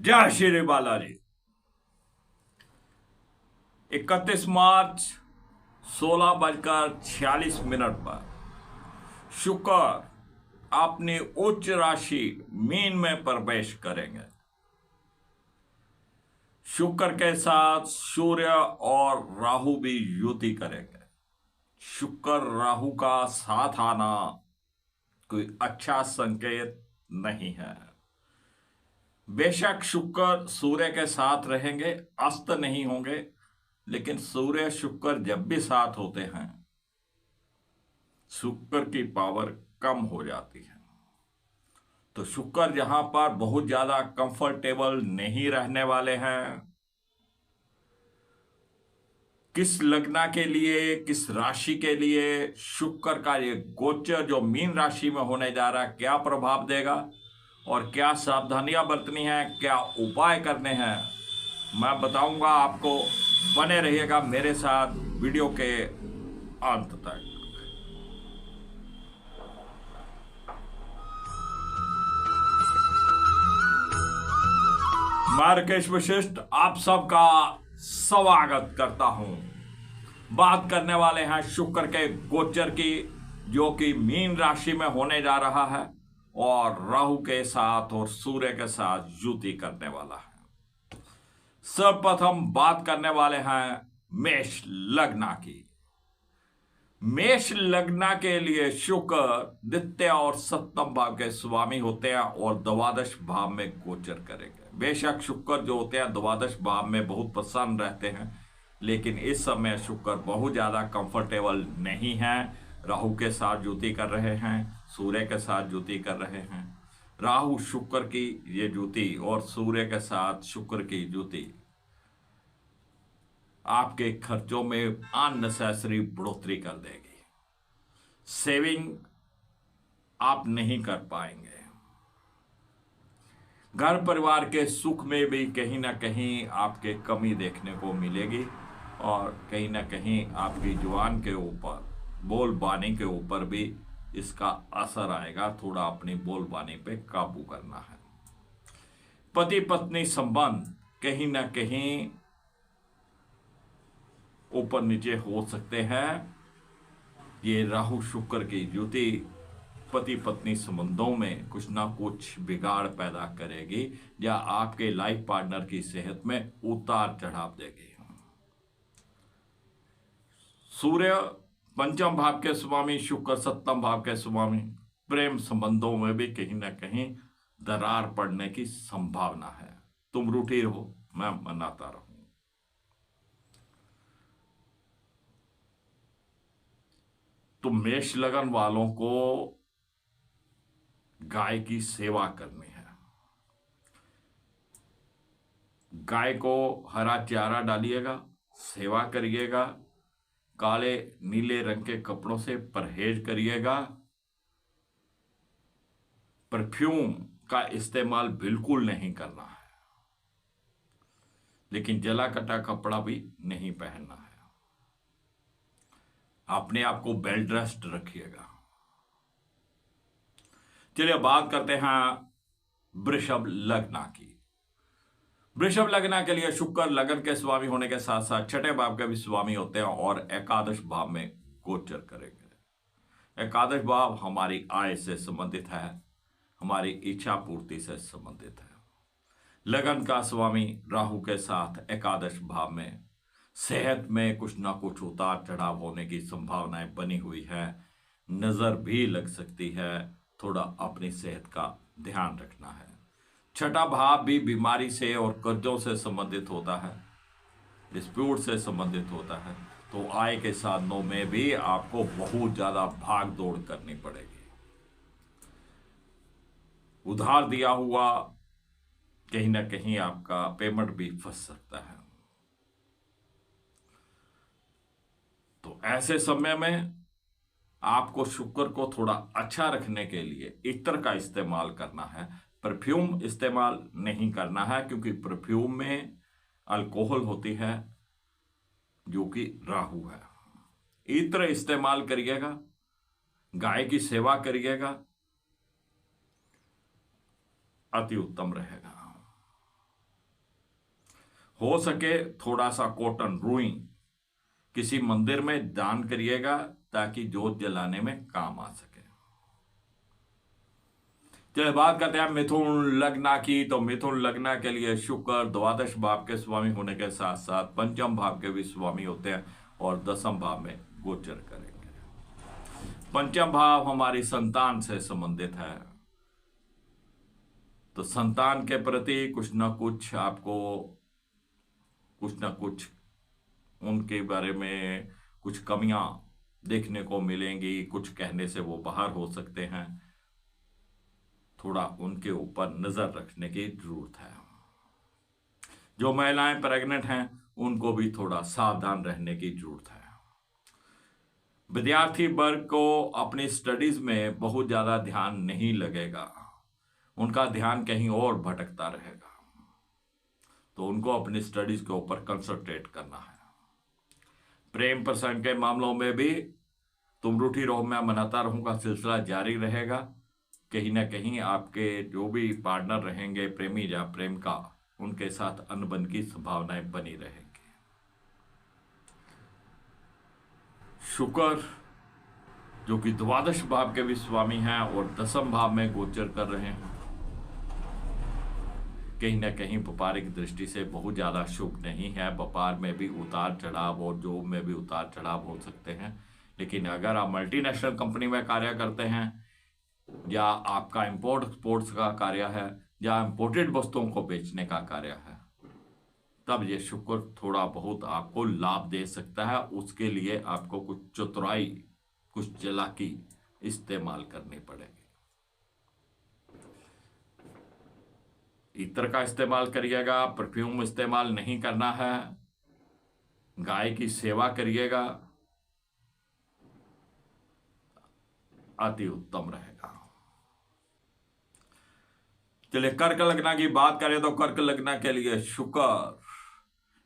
जय श्री बालाजी। 31 मार्च 16:46 पर शुक्र अपनी उच्च राशि मीन में प्रवेश करेंगे। शुक्र के साथ सूर्य और राहु भी युति करेंगे। शुक्र राहु का साथ आना कोई अच्छा संकेत नहीं है। बेशक शुक्र सूर्य के साथ रहेंगे, अस्त नहीं होंगे, लेकिन सूर्य शुक्र जब भी साथ होते हैं शुक्र की पावर कम हो जाती है। तो शुक्र जहां पर बहुत ज्यादा कंफर्टेबल नहीं रहने वाले हैं, किस लग्न के लिए, किस राशि के लिए शुक्र का ये गोचर जो मीन राशि में होने जा रहा है क्या प्रभाव देगा और क्या सावधानियां बरतनी है, क्या उपाय करने हैं, मैं बताऊंगा आपको। बने रहिएगा मेरे साथ वीडियो के अंत तक। मैं राकेश वशिष्ठ आप सबका स्वागत करता हूं। बात करने वाले हैं शुक्र के गोचर की, जो कि मीन राशि में होने जा रहा है और राहु के साथ और सूर्य के साथ युति करने वाला है। सर्वप्रथम बात करने वाले हैं मेष लग्न की। मेष लग्न के लिए शुक्र द्वितीय और सप्तम भाव के स्वामी होते हैं और द्वादश भाव में गोचर करेंगे। बेशक शुक्र जो होते हैं द्वादश भाव में बहुत प्रसन्न रहते हैं, लेकिन इस समय शुक्र बहुत ज्यादा कंफर्टेबल नहीं है। राहु के साथ युति कर रहे हैं, सूर्य के साथ युति कर रहे हैं। राहु शुक्र की ये युति और सूर्य के साथ शुक्र की युति आपके खर्चों में अननेसेसरी बढ़ोतरी कर देगी। सेविंग आप नहीं कर पाएंगे। घर परिवार के सुख में भी कहीं ना कहीं आपके कमी देखने को मिलेगी और कहीं ना कहीं आपकी जुबान के ऊपर, बोलबानी के ऊपर भी इसका असर आएगा। थोड़ा अपनी बोलबानी पे काबू करना है। पति पत्नी संबंध कहीं ना कहीं ऊपर नीचे हो सकते हैं। ये राहु शुक्र की युति पति पत्नी संबंधों में कुछ ना कुछ बिगाड़ पैदा करेगी या आपके लाइफ पार्टनर की सेहत में उतार चढ़ाव देगी। सूर्य पंचम भाव के स्वामी, शुक्र सप्तम भाव के स्वामी। प्रेम संबंधों में भी कहीं ना कहीं दरार पड़ने की संभावना है। तुम रूठी रहो, मैं मनाता रहूं। तो मेष लगन वालों को गाय की सेवा करनी है। गाय को हरा चारा डालिएगा, सेवा करिएगा। काले नीले रंग के कपड़ों से परहेज करिएगा। परफ्यूम का इस्तेमाल बिल्कुल नहीं करना है, लेकिन जला कटा कपड़ा भी नहीं पहनना है। अपने आप को वेल ड्रेस्ड रखिएगा। चलिए बात करते हैं वृषभ लग्न की। वृषभ लग्न के लिए शुक्र लगन के स्वामी होने के साथ साथ छठे भाव के भी स्वामी होते हैं और एकादश भाव में गोचर करेंगे। एकादश भाव हमारी आय से संबंधित है, हमारी इच्छा पूर्ति से संबंधित है। लगन का स्वामी राहु के साथ एकादश भाव में, सेहत में कुछ ना कुछ उतार चढ़ाव होने की संभावनाएं बनी हुई है। नजर भी लग सकती है, थोड़ा अपनी सेहत का ध्यान रखना है। छठा भाव भी बीमारी से और कर्जों से संबंधित होता है, डिस्प्यूट से संबंधित होता है। तो आय के साधनों में भी आपको बहुत ज्यादा भाग दौड़ करनी पड़ेगी। उधार दिया हुआ कहीं ना कहीं आपका पेमेंट भी फंस सकता है। तो ऐसे समय में आपको शुक्र को थोड़ा अच्छा रखने के लिए इत्र का इस्तेमाल करना है। परफ्यूम इस्तेमाल नहीं करना है, क्योंकि परफ्यूम में अल्कोहल होती है जो कि राहु है। इत्र इस्तेमाल करिएगा, गाय की सेवा करिएगा, अति उत्तम रहेगा। हो सके थोड़ा सा कॉटन रुई किसी मंदिर में दान करिएगा ताकि जोत जलाने में काम आ सके। चलिए बात करते हैं मिथुन लग्न की। तो मिथुन लग्न के लिए शुक्र द्वादश भाव के स्वामी होने के साथ साथ पंचम भाव के भी स्वामी होते हैं और दसम भाव में गोचर करेंगे। पंचम भाव हमारी संतान से संबंधित है, तो संतान के प्रति कुछ ना कुछ आपको कुछ ना कुछ उनके बारे में कुछ कमियां देखने को मिलेंगी। कुछ कहने से वो बाहर हो सकते हैं, थोड़ा उनके ऊपर नजर रखने की जरूरत है। जो महिलाएं प्रेग्नेंट हैं उनको भी थोड़ा सावधान रहने की जरूरत है। विद्यार्थी वर्ग को अपनी स्टडीज में बहुत ज्यादा ध्यान नहीं लगेगा, उनका ध्यान कहीं और भटकता रहेगा, तो उनको अपनी स्टडीज के ऊपर कंसंट्रेट करना है। प्रेम प्रसंग के मामलों में भी तुम रूठी रहो मैं मनाता रहूंगा सिलसिला जारी रहेगा। कहीं ना कहीं आपके जो भी पार्टनर रहेंगे प्रेमी या प्रेम का, उनके साथ अनबन की संभावनाएं बनी रहेंगी। शुक्र जो कि द्वादश भाव के भी स्वामी हैं और दसम भाव में गोचर कर रहे हैं, कहीं ना कहीं व्यापारिक दृष्टि से बहुत ज्यादा शुभ नहीं है। व्यापार में भी उतार चढ़ाव और जॉब में भी उतार चढ़ाव हो सकते हैं। लेकिन अगर आप मल्टीनेशनल कंपनी में कार्य करते हैं या आपका इंपोर्ट एक्सपोर्ट्स का कार्य है या इंपोर्टेड वस्तुओं को बेचने का कार्य है, तब ये शुक्र थोड़ा बहुत आपको लाभ दे सकता है। उसके लिए आपको कुछ चतुराई कुछ चालाकी इस्तेमाल करनी पड़ेगी। इत्र का इस्तेमाल करिएगा, परफ्यूम इस्तेमाल नहीं करना है, गाय की सेवा करिएगा, अति उत्तम रहेगा। चलिए कर्क लग्न की बात करें तो कर्क लग्न के लिए शुक्र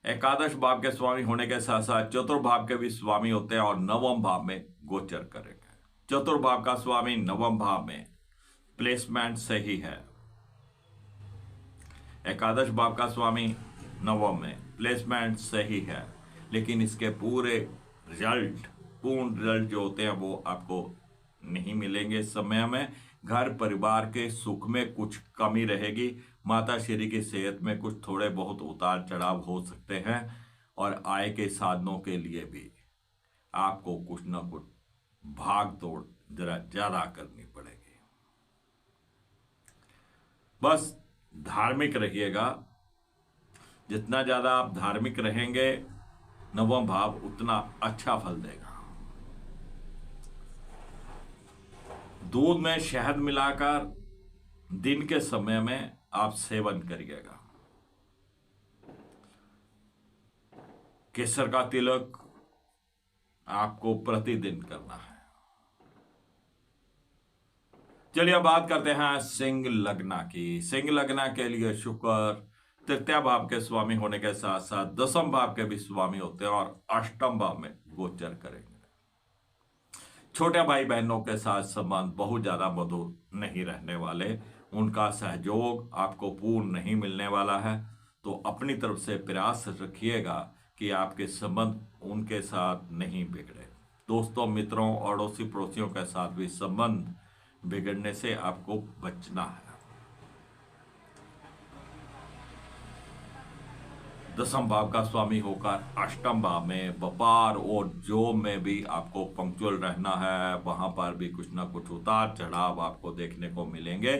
एकादश भाव के स्वामी होने के साथ साथ चतुर्भाव के भी स्वामी होते हैं और नवम भाव में गोचर करेंगे। चतुर्भाव का स्वामी नवम भाव में प्लेसमेंट सही है, एकादश भाव का स्वामी नवम में प्लेसमेंट सही है, लेकिन इसके पूरे रिजल्ट पूर्ण रिजल्ट जो होते हैं वो आपको नहीं मिलेंगे। इस समय में घर परिवार के सुख में कुछ कमी रहेगी, माता श्री की सेहत में कुछ थोड़े बहुत उतार चढ़ाव हो सकते हैं और आय के साधनों के लिए भी आपको कुछ ना कुछ भाग दौड़ जरा ज्यादा करनी पड़ेगी। बस धार्मिक रहिएगा, जितना ज्यादा आप धार्मिक रहेंगे नवम भाव उतना अच्छा फल देगा। दूध में शहद मिलाकर दिन के समय में आप सेवन करिएगा। केसर का तिलक आपको प्रतिदिन करना है। चलिए अब बात करते हैं सिंह लग्न की। सिंह लग्न के लिए शुक्र तृतीय भाव के स्वामी होने के साथ साथ दसम भाव के भी स्वामी होते हैं और अष्टम भाव में गोचर करेंगे। छोटे भाई बहनों के साथ संबंध बहुत ज्यादा मधुर नहीं रहने वाले, उनका सहयोग आपको पूर्ण नहीं मिलने वाला है, तो अपनी तरफ से प्रयास रखिएगा कि आपके संबंध उनके साथ नहीं बिगड़े। दोस्तों मित्रों अड़ोसी पड़ोसियों के साथ भी संबंध बिगड़ने से आपको बचना है। दसम भाव का स्वामी होकर अष्टम भाव में व्यापार और जॉब में भी आपको पंक्चुअल रहना है, वहां पर भी कुछ ना कुछ उतार चढ़ाव आपको देखने को मिलेंगे।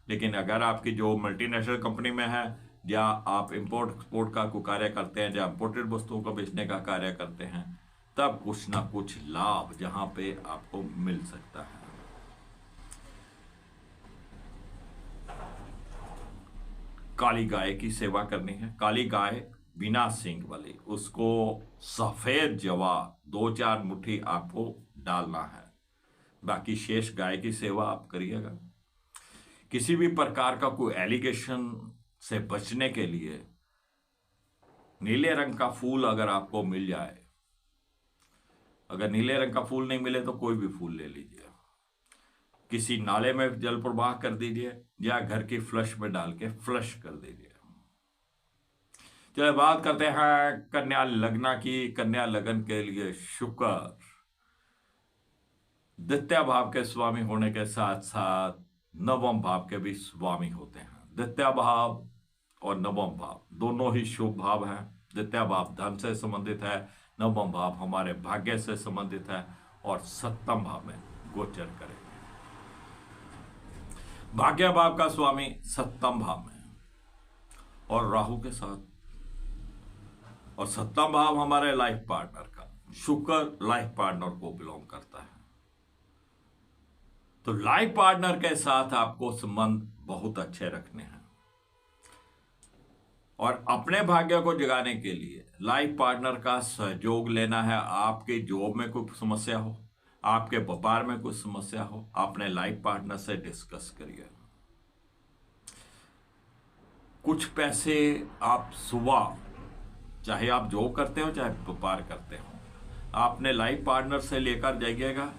लेकिन अगर आपकी जो मल्टीनेशनल कंपनी में है या आप इंपोर्ट एक्सपोर्ट का कोई कार्य करते हैं या इंपोर्टेड वस्तुओं को बेचने का कार्य करते हैं, तब कुछ ना कुछ लाभ जहां पे आपको मिल सकता है। काली गाय की सेवा करनी है, काली गाय बिना सींग वाली, उसको सफेद जवा 2-4 मुट्ठी आपको डालना है, बाकी शेष गाय की सेवा आप करिएगा। किसी भी प्रकार का कोई एलिगेशन से बचने के लिए नीले रंग का फूल अगर आपको मिल जाए, अगर नीले रंग का फूल नहीं मिले तो कोई भी फूल ले लीजिए, किसी नाले में जल प्रवाह कर दीजिए या घर की फ्लश में डाल के फ्लश कर दीजिए। चलिए बात करते हैं कन्या लग्न की। कन्या लगन के लिए शुक्र द्वितीय भाव के स्वामी होने के साथ साथ नवम भाव के भी स्वामी होते हैं। द्वितीय भाव और नवम भाव दोनों ही शुभ भाव हैं। द्वितीय भाव धन से संबंधित है, नवम भाव हमारे भाग्य से संबंधित है और सप्तम भाव में गोचर करेंगे। भाग्य भाव का स्वामी सप्तम भाव में और राहु के साथ, और सप्तम भाव हमारे लाइफ पार्टनर का, शुक्र लाइफ पार्टनर को बिलोंग करता है। तो लाइफ पार्टनर के साथ आपको संबंध बहुत अच्छे रखने हैं और अपने भाग्य को जगाने के लिए लाइफ पार्टनर का सहयोग लेना है। आपके जॉब में कोई समस्या हो, आपके व्यापार में कोई समस्या हो, अपने लाइफ पार्टनर से डिस्कस करिए। कुछ पैसे आप सुबह, चाहे आप जॉब करते हो चाहे व्यापार करते हो, आपने लाइफ पार्टनर से लेकर जाइएगा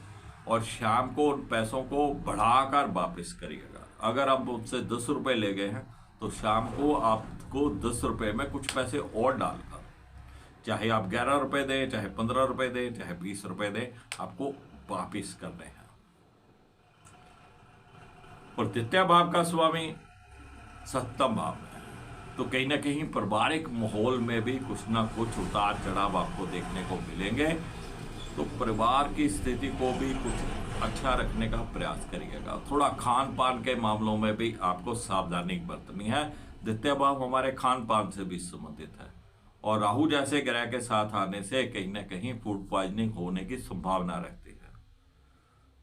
और शाम को उन पैसों को बढ़ाकर वापस करिएगा। अगर आप उससे 10 रुपए ले गए हैं तो शाम को आपको 10 रुपए में कुछ पैसे और डालकर, चाहे आप 11 रुपए दें, चाहे 15 रुपए दें, चाहे 20 रुपए दें, आपको वापिस करने हैं। और द्वितीय भाव का स्वामी सप्तम भाव में, तो कहीं ना कहीं पारिवारिक माहौल में भी कुछ ना कुछ उतार चढ़ाव आपको देखने को मिलेंगे। तो परिवार की स्थिति को भी कुछ अच्छा रखने का प्रयास करिएगा। थोड़ा खान पान के मामलों में भी आपको सावधानी बरतनी है। द्वितीय भाव हमारे खान पान से भी संबंधित है और राहु जैसे ग्रह के साथ आने से कहीं ना कहीं फूड पॉइजनिंग होने की संभावना रहती है।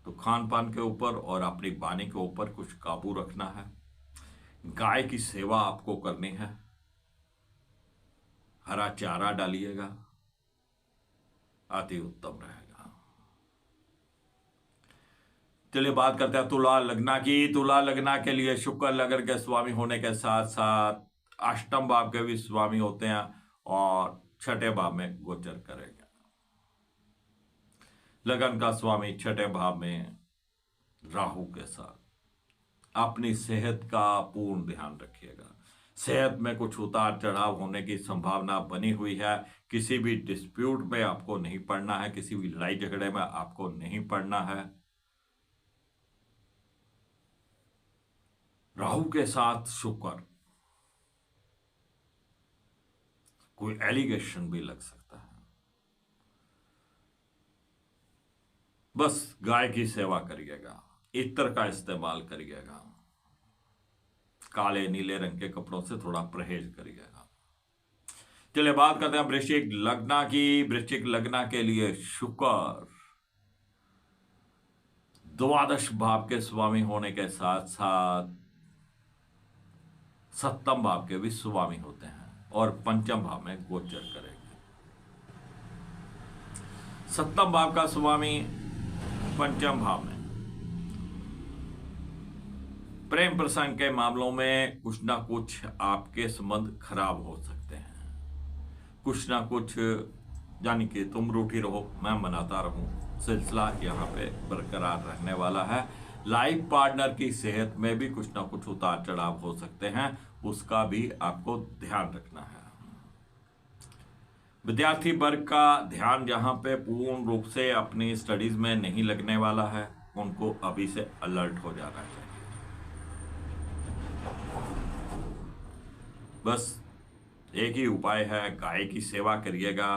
तो खान पान के ऊपर और अपनी वाणी के ऊपर कुछ काबू रखना है। गाय की सेवा आपको करनी है, हरा चारा डालिएगा, अति उत्तम रहेगा। चलिए बात करते हैं तुला लग्न की। तुला लग्न के लिए शुक्र लगन के स्वामी होने के साथ साथ अष्टम भाव के भी स्वामी होते हैं और छठे भाव में गोचर करेंगे। लगन का स्वामी छठे भाव में राहु के साथ। अपनी सेहत का पूर्ण ध्यान रखिएगा। सेहत में कुछ उतार चढ़ाव होने की संभावना बनी हुई है। किसी भी डिस्प्यूट में आपको नहीं पड़ना है, किसी भी लड़ाई झगड़े में आपको नहीं पड़ना है। राहु के साथ शुक्र, कोई एलिगेशन भी लग सकता है। बस गाय की सेवा करिएगा, इत्र का इस्तेमाल करिएगा, काले नीले रंग के कपड़ों से थोड़ा परहेज करिएगा। चलिए बात करते हैं वृश्चिक लग्न की। वृश्चिक लग्न के लिए शुक्र द्वादश भाव के स्वामी होने के साथ साथ सप्तम भाव के भी स्वामी होते हैं और पंचम भाव में गोचर करेंगे। सप्तम भाव का स्वामी पंचम भाव में प्रेम प्रसंग के मामलों में कुछ ना कुछ आपके संबंध खराब हो सकते हैं। कुछ ना कुछ, यानी कि तुम रूठी रहो मैं मनाता रहूं, सिलसिला यहाँ पे बरकरार रहने वाला है। लाइफ पार्टनर की सेहत में भी कुछ ना कुछ उतार चढ़ाव हो सकते हैं, उसका भी आपको ध्यान रखना है। विद्यार्थी वर्ग का ध्यान जहाँ पे पूर्ण रूप से अपनी स्टडीज में नहीं लगने वाला है, उनको अभी से अलर्ट हो जाना चाहिए। बस एक ही उपाय है, गाय की सेवा करिएगा,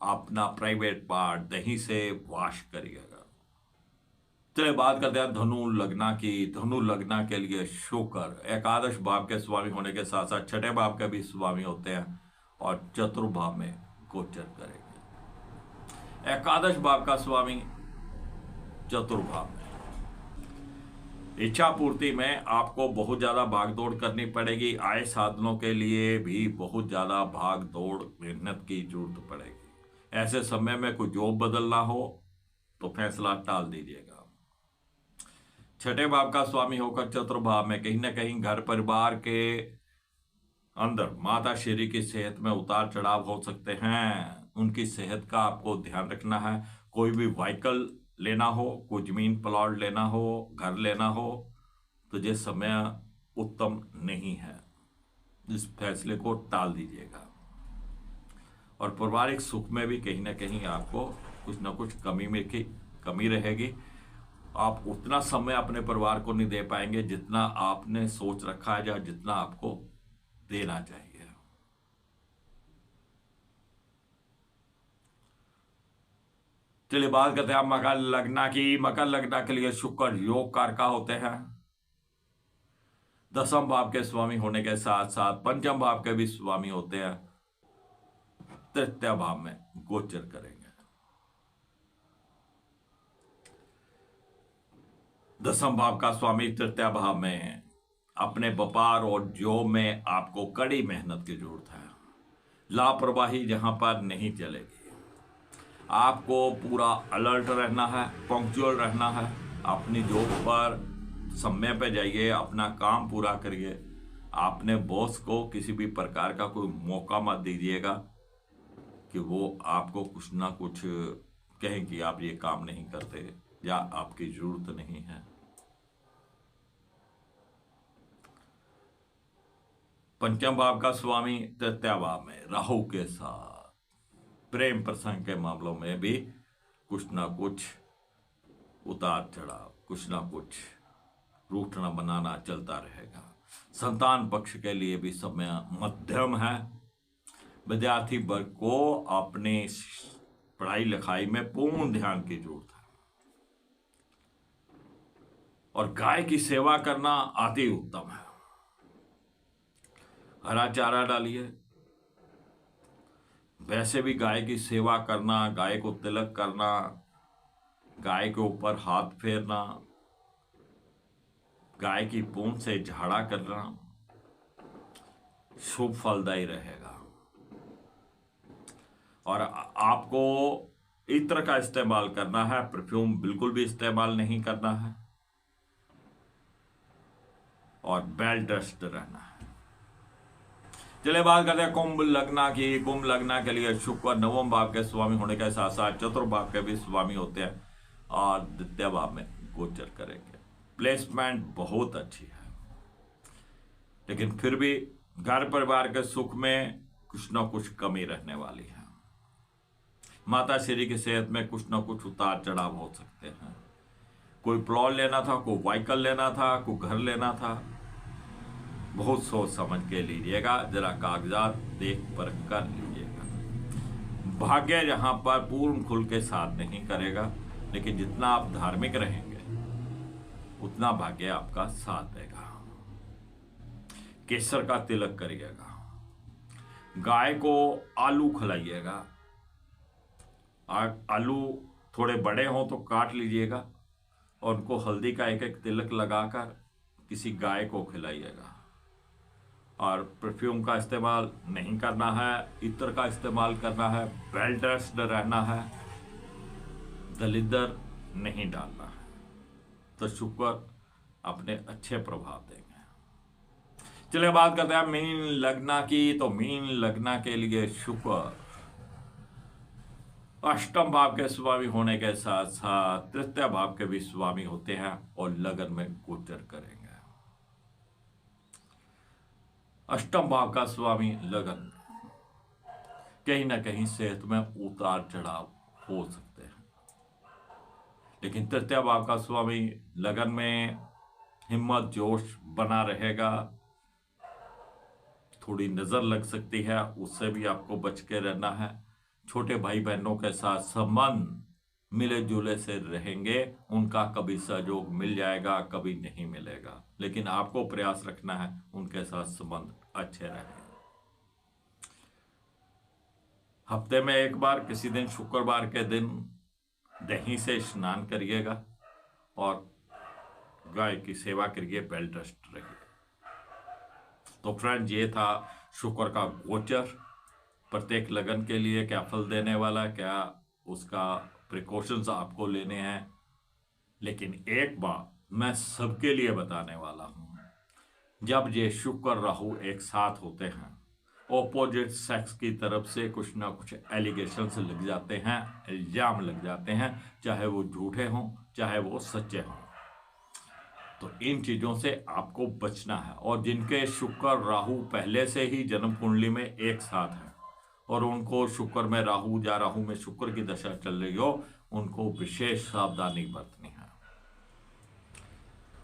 अपना प्राइवेट पार्ट दही से वॉश करिएगा। चलिए बात करते हैं धनु लग्न की। धनु लग्न के लिए शुक्र एकादश भाव के स्वामी होने के साथ साथ छठे भाव के भी स्वामी होते हैं और चतुर्भाव में गोचर करेंगे। एकादश भाव का स्वामी चतुर्भाव में, इच्छा पूर्ति में आपको बहुत ज्यादा भागदौड़ करनी पड़ेगी। आय साधनों के लिए भी बहुत ज्यादा भागदौड़ मेहनत की जरूरत पड़ेगी। ऐसे समय में कोई जॉब बदलना हो तो फैसला टाल दीजिएगा। छठे भाव का स्वामी होकर चतुर्भाव में कहीं ना कहीं घर परिवार के अंदर माता श्री की सेहत में उतार चढ़ाव हो सकते हैं। उनकी सेहत का आपको ध्यान रखना है। कोई भी व्हीकल लेना हो, कोई जमीन प्लॉट लेना हो, घर लेना हो, तो ये समय उत्तम नहीं है, इस फैसले को टाल दीजिएगा। और पारिवारिक सुख में भी कहीं ना कहीं आपको कुछ ना कुछ कमी रहेगी। आप उतना समय अपने परिवार को नहीं दे पाएंगे जितना आपने सोच रखा है या जितना आपको देना चाहिए। चलिए बात करते हैं मकर लग्न की। मकर लग्न के लिए शुक्र योग कारका होते हैं। 10वें भाव के स्वामी होने के साथ साथ 5वें भाव के भी स्वामी होते हैं। 3य भाव में गोचर करेंगे। 10वें भाव का स्वामी 3य भाव में अपने व्यापार और जॉब में आपको कड़ी मेहनत की जरूरत है। लापरवाही जहां पर नहीं चलेगी। आपको पूरा अलर्ट रहना है, पंक्चुअल रहना है। अपनी जॉब पर समय पे जाइए, अपना काम पूरा करिए। आपने बॉस को किसी भी प्रकार का कोई मौका मत दीजिएगा कि वो आपको कुछ ना कुछ कहें कि आप ये काम नहीं करते या आपकी जरूरत नहीं है। पंचम भाव का स्वामी 3य भाव में राहु के साथ प्रेम प्रसंग के मामलों में भी कुछ ना कुछ उतार चढ़ाव, कुछ ना कुछ रूठना बनाना चलता रहेगा। संतान पक्ष के लिए भी समय मध्यम है। विद्यार्थी वर्ग को अपने पढ़ाई लिखाई में पूर्ण ध्यान की जरूरत है और गाय की सेवा करना अति उत्तम है। हरा चारा डालिए। वैसे भी गाय की सेवा करना, गाय को तिलक करना, गाय के ऊपर हाथ फेरना, गाय की पूंछ से झाड़ा करना शुभ फलदायी रहेगा। और आपको इत्र का इस्तेमाल करना है, परफ्यूम बिल्कुल भी इस्तेमाल नहीं करना है और वेल ड्रेस्ड रहना है। चलिए बात करते हैं कुंभ लग्न की। कुंभ लग्न के लिए शुक्र 9वें भाव के स्वामी होने के साथ साथ 4th भाव के भी स्वामी होते हैं और 2य भाव में गोचर करेंगे। प्लेसमेंट बहुत अच्छी है, लेकिन फिर भी घर परिवार के सुख में कुछ ना कुछ कमी रहने वाली है। माता श्री की सेहत में कुछ ना कुछ उतार चढ़ाव हो सकते हैं। कोई प्लॉट लेना था, कोई व्हीकल लेना था, कोई घर लेना था, बहुत सोच समझ के लीजिएगा। जरा कागजात देख परख कर लीजिएगा। भाग्य जहां पर पूर्ण खुल के साथ नहीं करेगा, लेकिन जितना आप धार्मिक रहेंगे उतना भाग्य आपका साथ देगा। केसर का तिलक करिएगा। गाय को आलू खिलाइएगा। आलू थोड़े बड़े हों तो काट लीजिएगा और उनको हल्दी का एक एक तिलक लगाकर किसी गाय को खिलाइएगा। और परफ्यूम का इस्तेमाल नहीं करना है, इत्र का इस्तेमाल करना है, वेल ड्रेस्ड रहना है, दलिदर नहीं डालना है, तो शुक्र अपने अच्छे प्रभाव देंगे। चलिए बात करते हैं मीन लग्न की। तो मीन लग्न के लिए शुक्र 8वें भाव के स्वामी होने के साथ साथ 3य भाव के भी स्वामी होते हैं और लगन में गोचर करेंगे। 8वें भाव का स्वामी लगन, कहीं ना कहीं सेहत में उतार चढ़ाव हो सकते हैं, लेकिन 3य भाव का स्वामी लगन में हिम्मत जोश बना रहेगा। थोड़ी नजर लग सकती है, उससे भी आपको बच के रहना है। छोटे भाई बहनों के साथ संबंध मिले जुले से रहेंगे। उनका कभी सहयोग मिल जाएगा, कभी नहीं मिलेगा, लेकिन आपको प्रयास रखना है उनके साथ संबंध अच्छे रहें। हफ्ते में एक बार किसी दिन शुक्रवार के दिन दही से स्नान करिएगा और गाय की सेवा करिए, वेल ड्रेस्ड रहिए। तो फ्रेंड, ये था शुक्र का गोचर। प्रत्येक लगन के लिए क्या फल देने वाला, क्या उसका प्रिकॉशंस आपको लेने हैं। लेकिन एक बात मैं सबके लिए बताने वाला हूं, जब ये शुक्र राहु एक साथ होते हैं, ऑपोजिट सेक्स की तरफ से कुछ ना कुछ एलिगेशंस लग जाते हैं, इल्जाम लग जाते हैं, चाहे वो झूठे हों चाहे वो सच्चे हों। तो इन चीजों से आपको बचना है। और जिनके शुक्र राहु पहले से ही जन्म कुंडली में एक साथ है, और उनको शुक्र में राहु या राहु में शुक्र की दशा चल रही हो, उनको विशेष सावधानी बरतनी है।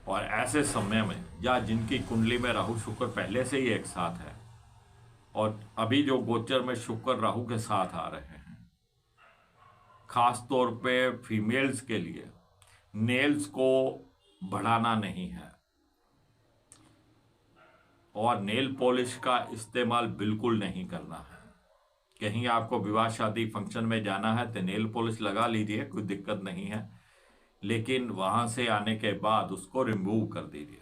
और ऐसे समय में या जिनकी कुंडली में राहु शुक्र पहले से ही एक साथ है और अभी जो गोचर में शुक्र राहु के साथ आ रहे हैं, खास तौर पे फीमेल्स के लिए नेल्स को बढ़ाना नहीं है और नेल पॉलिश का इस्तेमाल बिल्कुल नहीं करना है। कहीं आपको विवाह शादी फंक्शन में जाना है तो नेल पॉलिश लगा लीजिए, कोई दिक्कत नहीं है, लेकिन वहां से आने के बाद उसको रिमूव कर दीजिए।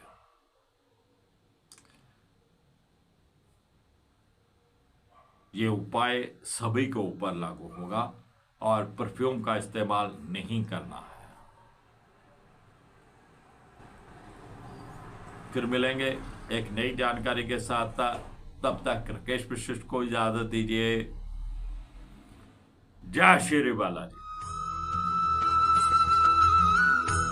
ये उपाय सभी के ऊपर लागू होगा और परफ्यूम का इस्तेमाल नहीं करना है। फिर मिलेंगे एक नई जानकारी के साथ, तब तक राकेश वशिष्ठ को इजाजत दीजिए। जय श्री बालाजी।